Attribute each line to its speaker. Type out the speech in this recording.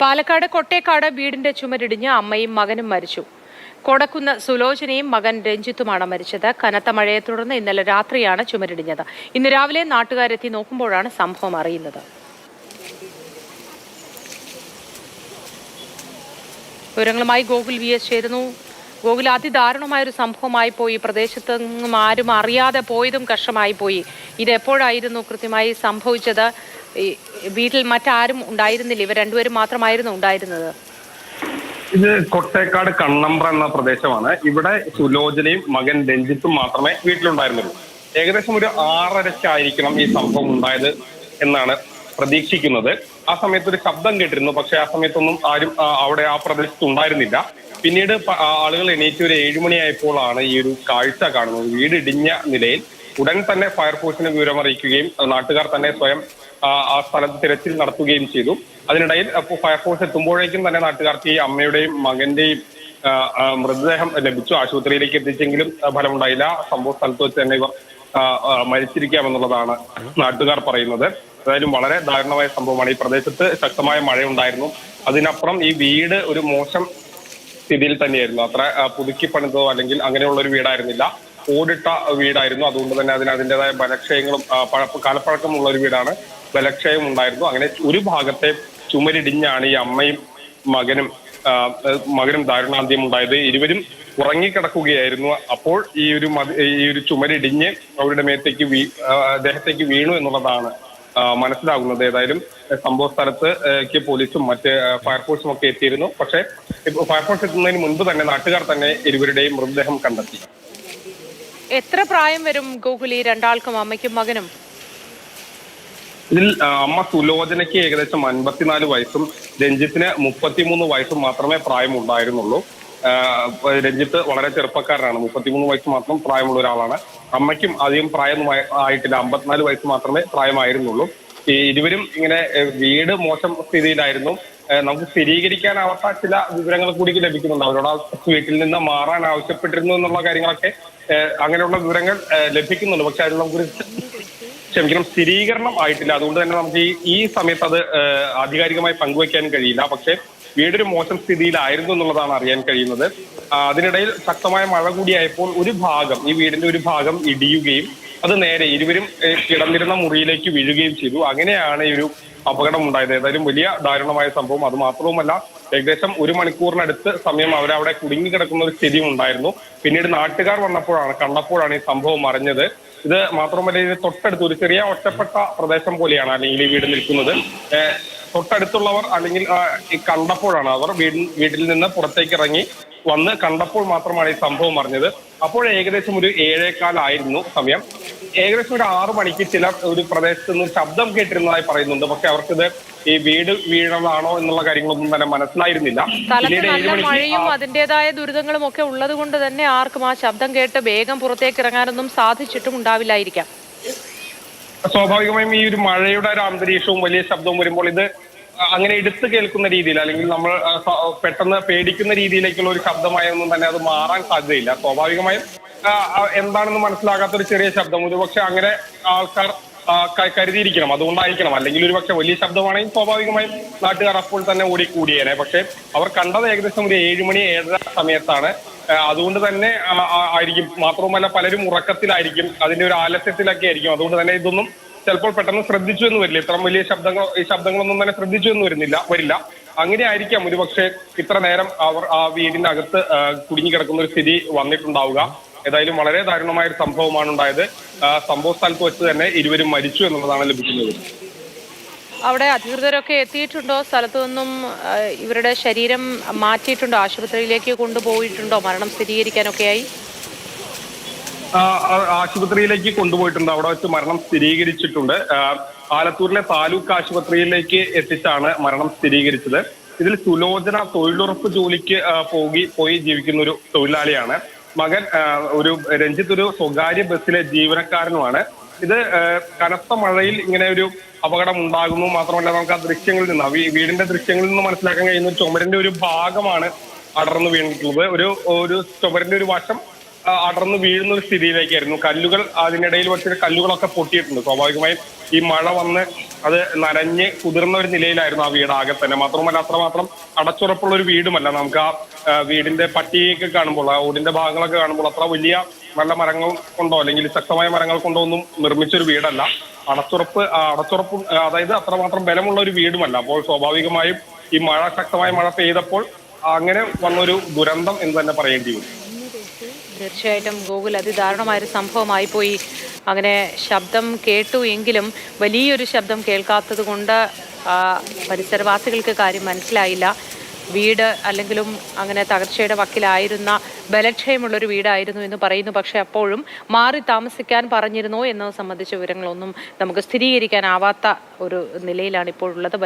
Speaker 1: പാലക്കാട് കൊട്ടേക്കാട് വീടിന്റെ ചുമരിടിഞ്ഞ് അമ്മയും മകനും മരിച്ചു. കൊടക്കുന്ന് സുലോചനയും മകൻ രഞ്ജിത്തുമാണ് മരിച്ചത്. കനത്ത മഴയെ തുടർന്ന് ഇന്നലെ രാത്രിയാണ് ചുമരിടിഞ്ഞത്. ഇന്ന് രാവിലെ നാട്ടുകാരെത്തി നോക്കുമ്പോഴാണ് സംഭവം അറിയുന്നത്. വിവരങ്ങളുമായി ഗോകുൽ VS ചേരുന്നു. ഗോകുൽ, അതിദാരുണമായൊരു സംഭവമായി പോയി. പ്രദേശത്ത് നിന്നും ആരും അറിയാതെ പോയതും കഷ്ടമായി പോയി. ഇത് എപ്പോഴായിരുന്നു കൃത്യമായി സംഭവിച്ചത്? വീട്ടിൽ മറ്റാരും ഉണ്ടായിരുന്നില്ല, ഇവർ രണ്ടുപേരും മാത്രമായിരുന്നു ഉണ്ടായിരുന്നത്?
Speaker 2: ഇത് കൊട്ടേക്കാട് കണ്ണമ്പ്ര എന്ന പ്രദേശമാണ്. ഇവിടെ സുലോചനയും മകൻ രഞ്ജിത്തും മാത്രമേ വീട്ടിലുണ്ടായിരുന്നുള്ളൂ. ഏകദേശം ഒരു 6:30 ഈ സംഭവം ഉണ്ടായത് എന്നാണ് പ്രതീക്ഷിക്കുന്നത്. ആ സമയത്ത് ഒരു ശബ്ദം കേട്ടിരുന്നു, പക്ഷെ ആ സമയത്തൊന്നും ആരും അവിടെ ആ പ്രദേശത്ത് ഉണ്ടായിരുന്നില്ല. പിന്നീട് ആളുകൾ എണീറ്റ് ഒരു 7 മണിയായപ്പോഴാണ് ഈ ഒരു കാഴ്ച കാണുന്നത്. വീട് ഇടിഞ്ഞ നിലയിൽ. ഉടൻ തന്നെ ഫയർഫോഴ്സിനെ വിവരമറിയിക്കുകയും നാട്ടുകാർ തന്നെ സ്വയം ആ സ്ഥലത്ത് തിരച്ചിൽ നടത്തുകയും ചെയ്തു. അതിനിടയിൽ ഫയർഫോഴ്സ് എത്തുമ്പോഴേക്കും തന്നെ നാട്ടുകാർക്ക് ഈ അമ്മയുടെയും മകന്റെയും മൃതദേഹം ലഭിച്ചു. ആശുപത്രിയിലേക്ക് എത്തിച്ചെങ്കിലും ഫലമുണ്ടായില്ല. സംഭവ സ്ഥലത്ത് വെച്ച് തന്നെ ഇവർ മരിച്ചിരിക്കാമെന്നുള്ളതാണ് നാട്ടുകാർ പറയുന്നത്. ഏതായാലും വളരെ ദാരുണമായ സംഭവമാണ്. ഈ പ്രദേശത്ത് ശക്തമായ മഴയുണ്ടായിരുന്നു. അതിനപ്പുറം ഈ വീട് ഒരു മോശം സ്ഥിതിയിൽ തന്നെയായിരുന്നു. അത്ര പുതുക്കി പണിതോ അല്ലെങ്കിൽ അങ്ങനെയുള്ള ഒരു വീടായിരുന്നില്ല. ഓടിട്ട വീടായിരുന്നു. അതുകൊണ്ട് തന്നെ അതിൻ്റെതായ ബലക്ഷയങ്ങളും കാലപ്പഴക്കമുള്ള ഒരു വീടാണ്. ബലക്ഷയം ഉണ്ടായിരുന്നു. അങ്ങനെ ഒരു ഭാഗത്തെ ചുമരിടിഞ്ഞാണ് ഈ അമ്മയും മകനും ദാരുണാന്ത്യം ഉണ്ടായത്. ഇരുവരും ഉറങ്ങിക്കിടക്കുകയായിരുന്നു. അപ്പോൾ ഈ ഒരു ചുമരിടിഞ്ഞ് അവരുടെ ദേഹത്തേക്ക് വീണു എന്നുള്ളതാണ് മനസ്സിലാകുന്നത്. ഏതായാലും സംഭവ സ്ഥലത്തേക്ക് പോലീസും മറ്റ് ഫയർഫോഴ്സും ഒക്കെ എത്തിയിരുന്നു. പക്ഷേ ഫയർഫോഴ്സ് എത്തുന്നതിന് മുൻപ് തന്നെ നാട്ടുകാർ തന്നെ ഇരുവരുടെയും മൃതദേഹം കണ്ടെത്തി.
Speaker 1: എത്ര പ്രായം വരും ഗോകുലി രണ്ടാൾക്കും, അമ്മയ്ക്കും മകനും?
Speaker 2: ഇതിൽ അമ്മ സുലോചനയ്ക്ക് ഏകദേശം 54 വയസ്സും രഞ്ജിത്തിന് 33 വയസ്സും മാത്രമേ പ്രായമുണ്ടായിരുന്നുള്ളൂ. രഞ്ജിത്ത് വളരെ ചെറുപ്പക്കാരനാണ്. 33 വയസ്സ് മാത്രം പ്രായമുള്ള ഒരാളാണ്. അമ്മയ്ക്കും അധികം പ്രായമൊന്നും ആയിട്ടില്ല. 54 വയസ്സ് മാത്രമേ പ്രായമായിരുന്നുള്ളൂ. ഈ ഇരുവരും ഇങ്ങനെ വീട് മോശം സ്ഥിതിയിലായിരുന്നു. നമുക്ക് സ്ഥിരീകരിക്കാനാവാത്ത ചില വിവരങ്ങൾ കൂടി ലഭിക്കുന്നുണ്ട്. അവരോട് ആ വീട്ടിൽ നിന്ന് മാറാൻ ആവശ്യപ്പെട്ടിരുന്നു എന്നുള്ള കാര്യങ്ങളൊക്കെ അങ്ങനെയുള്ള വിവരങ്ങൾ ലഭിക്കുന്നുണ്ട്. പക്ഷെ അതിൽ നമുക്കൊരു സ്ഥിരീകരണം ആയിട്ടില്ല. അതുകൊണ്ട് തന്നെ നമുക്ക് ഈ സമയത്ത് അത് ആധികാരികമായി പങ്കുവയ്ക്കാൻ കഴിയില്ല. പക്ഷെ വീടൊരു മോശം സ്ഥിതിയിലായിരുന്നു എന്നുള്ളതാണ് അറിയാൻ കഴിയുന്നത്. അതിനിടയിൽ ശക്തമായ മഴ കൂടിയായപ്പോൾ ഈ വീടിന്റെ ഒരു ഭാഗം ഇടിയുകയും അത് നേരെ ഇരുവരും കിടന്നിരുന്ന മുറിയിലേക്ക് വീഴുകയും ചെയ്തു. അങ്ങനെയാണ് ഈ ഒരു അപകടം ഉണ്ടായത്. ഏതായാലും വലിയ ദാരുണമായ സംഭവം. അത് മാത്രവുമല്ല, ഏകദേശം 1 മണിക്കൂറിനടുത്ത് സമയം അവരവിടെ കുടുങ്ങിക്കിടക്കുന്ന ഒരു സ്ഥിതിയും ഉണ്ടായിരുന്നു. പിന്നീട് നാട്ടുകാർ കണ്ടപ്പോഴാണ് ഈ സംഭവം അറിഞ്ഞത്. ഇത് മാത്രമല്ല, ഇത് തൊട്ടടുത്ത് ഒരു ചെറിയ ഒറ്റപ്പെട്ട പ്രദേശം പോലെയാണ് അല്ലെങ്കിൽ ഈ വീട് നിൽക്കുന്നത്. തൊട്ടടുത്തുള്ളവർ അല്ലെങ്കിൽ കണ്ടപ്പോഴാണ് അവർ വീട്ടിൽ നിന്ന് പുറത്തേക്ക് ഇറങ്ങി വന്ന് കണ്ടപ്പോൾ മാത്രമാണ് ഈ സംഭവം അറിഞ്ഞത്. അപ്പോൾ ഏകദേശം ഒരു 7:15 സമയം. ഏകദേശം ഒരു 6 മണിക്ക് ചിലർ ഒരു പ്രദേശത്ത് നിന്ന് ശബ്ദം കേട്ടിരുന്നതായി പറയുന്നുണ്ട്. പക്ഷെ അവർക്കിത് ഈ വീട് വീണതാണോ എന്നുള്ള കാര്യങ്ങളൊന്നും തന്നെ മനസ്സിലായിരുന്നില്ല.
Speaker 1: മഴയും അതിന്റേതായ ദുരിതങ്ങളും ഒക്കെ ഉള്ളത് കൊണ്ട് തന്നെ ആർക്കും ആ ശബ്ദം കേട്ട് വേഗം പുറത്തേക്ക് ഇറങ്ങാനൊന്നും സാധിച്ചിട്ടും ഉണ്ടാവില്ലായിരിക്കാം.
Speaker 2: സ്വാഭാവികമായും ഈ ഒരു മഴയുടെ ഒരു അന്തരീക്ഷവും വലിയ ശബ്ദവും വരുമ്പോൾ ഇത് അങ്ങനെ എടുത്തു കേൾക്കുന്ന രീതിയിൽ അല്ലെങ്കിൽ നമ്മൾ പെട്ടെന്ന് പേടിക്കുന്ന രീതിയിലേക്കുള്ള ഒരു ശബ്ദമായൊന്നും തന്നെ അത് മാറാൻ സാധ്യതയില്ല. സ്വാഭാവികമായും എന്താണെന്ന് മനസ്സിലാകാത്തൊരു ചെറിയ ശബ്ദം ഒരുപക്ഷെ അങ്ങനെ ആൾക്കാർ കരുതിയിരിക്കണം. അതുകൊണ്ടായിരിക്കണം. അല്ലെങ്കിൽ ഒരുപക്ഷെ വലിയ ശബ്ദമാണെങ്കിൽ സ്വാഭാവികമായും നാട്ടുകാർ അപ്പോൾ തന്നെ ഓടിക്കൂടിയേനെ. പക്ഷെ അവർ കണ്ടത് ഏകദേശം ഒരു 7 മണി 7:30 സമയത്താണ്. അതുകൊണ്ട് തന്നെ ആയിരിക്കും. മാത്രവുമല്ല, പലരും ഉറക്കത്തിലായിരിക്കും, അതിന്റെ ഒരു ആലസ്യത്തിലൊക്കെ ആയിരിക്കും. അതുകൊണ്ട് തന്നെ ഇതൊന്നും ചിലപ്പോൾ പെട്ടെന്ന് ശ്രദ്ധിച്ചു എന്ന് വരില്ല. ഇത്ര വലിയ ശബ്ദങ്ങളൊന്നും തന്നെ ശ്രദ്ധിച്ചു എന്ന് വരില്ല. അങ്ങനെ ആയിരിക്കാം ഒരുപക്ഷെ ഇത്ര നേരം അവർ ആ വീടിനകത്ത് കുടുങ്ങിക്കിടക്കുന്ന ഒരു സ്ഥിതി വന്നിട്ടുണ്ടാവുക. ഏതായാലും വളരെ ദാരുണമായ ഒരു സംഭവമാണ് ഉണ്ടായത്. സംഭവ സ്ഥലത്ത് വെച്ച് തന്നെ ഇരുവരും മരിച്ചു എന്നുള്ളതാണ് ലഭിക്കുന്നത്.
Speaker 1: അവിടെ അധികൃതരൊക്കെ എത്തിയിട്ടുണ്ടോ? സ്ഥലത്തു നിന്നും ഇവരുടെ ശരീരം മാറ്റിയിട്ടുണ്ടോ? ആശുപത്രിയിലേക്ക് കൊണ്ടുപോയിട്ടുണ്ടോ? മരണം സ്ഥിരീകരിക്കാനൊക്കെയായി
Speaker 2: ആശുപത്രിയിലേക്ക് കൊണ്ടുപോയിട്ടുണ്ട്. അവിടെ വെച്ച് മരണം സ്ഥിരീകരിച്ചിട്ടുണ്ട്. ആലത്തൂരിലെ താലൂക്ക് ആശുപത്രിയിലേക്ക് എത്തിച്ചാണ് മരണം സ്ഥിരീകരിച്ചത്. ഇതിൽ സുലോചന തൊഴിലുറപ്പ് ജോലിക്ക് പോയി ജീവിക്കുന്ന ഒരു തൊഴിലാളിയാണ്. മകൻ രഞ്ജിത്ത് ഒരു സ്വകാര്യ ബസ്സിലെ ജീവനക്കാരനുമാണ്. ഇത് കനത്ത മഴയിൽ ഇങ്ങനെ ഒരു അപകടം ഉണ്ടാകുന്നു. മാത്രമല്ല, നമുക്ക് ആ ദൃശ്യങ്ങളിൽ നിന്ന് വീടിന്റെ ദൃശ്യങ്ങളിൽ നിന്ന് മനസ്സിലാക്കാൻ കഴിയുന്ന ചുമരിന്റെ ഒരു ഭാഗമാണ് അടർന്നു വീണിട്ടുള്ളത്. ഒരു ചുമരിന്റെ ഒരു വശം അടർന്ന് വീഴുന്ന ഒരു സ്ഥിതിയിലേക്കായിരുന്നു. കല്ലുകൾ അതിനിടയിൽ വെച്ച് കല്ലുകളൊക്കെ പൊട്ടിയിട്ടുണ്ട്. സ്വാഭാവികമായും ഈ മഴ വന്ന് അത് നനഞ്ഞ് കുതിർന്ന ഒരു നിലയിലായിരുന്നു ആ വീട് ആകെ തന്നെ. മാത്രമല്ല അത്രമാത്രം അടച്ചുറപ്പുള്ള ഒരു വീടുമല്ല. നമുക്ക് ആ വീടിന്റെ പട്ടികയൊക്കെ കാണുമ്പോൾ, ആ ഓടിന്റെ ഭാഗങ്ങളൊക്കെ കാണുമ്പോൾ അത്ര വലിയ നല്ല മരങ്ങൾ കൊണ്ടോ അല്ലെങ്കിൽ ശക്തമായ മരങ്ങൾ കൊണ്ടോ ഒന്നും നിർമ്മിച്ചൊരു വീടല്ല. അടച്ചുറപ്പും അതായത് അത്രമാത്രം ബലമുള്ള ഒരു വീടുമല്ല. അപ്പോൾ സ്വാഭാവികമായും ഈ ശക്തമായ മഴ പെയ്തപ്പോൾ അങ്ങനെ വന്നൊരു ദുരന്തം എന്ന് തന്നെ പറയേണ്ടി വരും.
Speaker 1: തീർച്ചയായിട്ടും ഗോകുൽ അതിദാരുണമായൊരു സംഭവമായി പോയി. അങ്ങനെ ശബ്ദം കേട്ടു എങ്കിലും വലിയൊരു ശബ്ദം കേൾക്കാത്തത് കൊണ്ട് പരിസരവാസികൾക്ക് കാര്യം മനസ്സിലായില്ല. വീട് അല്ലെങ്കിലും അങ്ങനെ തകർച്ചയുടെ വക്കിലായിരുന്ന ബലക്ഷയമുള്ളൊരു വീടായിരുന്നു എന്ന് പറയുന്നു. പക്ഷെ അപ്പോഴും മാറി താമസിക്കാൻ പറഞ്ഞിരുന്നോ എന്നത് സംബന്ധിച്ച വിവരങ്ങളൊന്നും നമുക്ക് സ്ഥിരീകരിക്കാനാവാത്ത ഒരു നിലയിലാണ് ഇപ്പോൾ ഉള്ളത്.